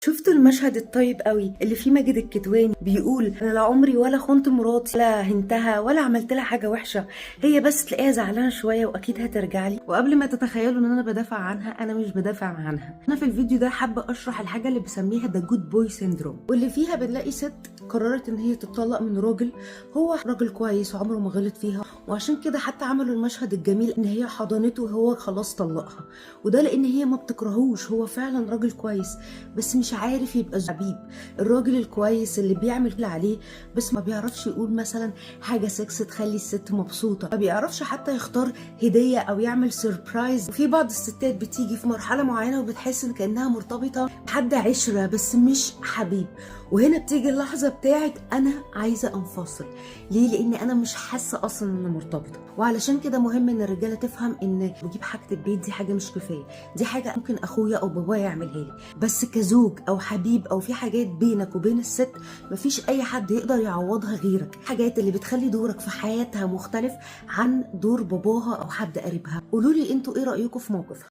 شفتوا المشهد الطيب قوي اللي فيه ماجد الكدواني بيقول انا لا عمري ولا خنت مراتي ولا هنتها ولا عملت لها حاجه وحشه، هي بس تلاقيها زعلانه شويه واكيد هترجع لي. وقبل ما تتخيلوا ان انا بدافع عنها، انا مش بدافع عنها. انا في الفيديو ده حابه اشرح الحاجه اللي بسميها ذا جود بوي سيندروم، واللي فيها بنلاقي ست قررت ان هي تتطلق من راجل هو راجل كويس وعمره ما غلط فيها، وعشان كده حتى عملوا المشهد الجميل ان هي حضنته وهو خلاص طلقها. وده لان هي ما بتكرهوش، هو فعلا راجل كويس بس مش عارف يبقى حبيب. الراجل الكويس اللي بيعمل اللي عليه بس ما بيعرفش يقول مثلا حاجه سكس تخلي الست مبسوطه، ما بيعرفش حتى يختار هديه او يعمل سيربرايز. وفي بعض الستات بتيجي في مرحله معينه وبتحس ان كانها مرتبطه بحد عشره بس مش حبيب، وهنا بتيجي اللحظه بتاعت انا عايزه انفصل. ليه؟ لان انا مش حاسه اصلا ان انا مرتبطه. وعلشان كده مهم ان الرجاله تفهم ان بجيب حاجه البيت دي حاجه مش كفايه، دي حاجه ممكن اخويا او بابايا يعملها لي، بس كزوج او حبيب او في حاجات بينك وبين الست مفيش اي حد يقدر يعوضها غيرك. حاجات اللي بتخلي دورك في حياتها مختلف عن دور باباها او حد قريبها. قولوا لي انتوا ايه رايكم في موقف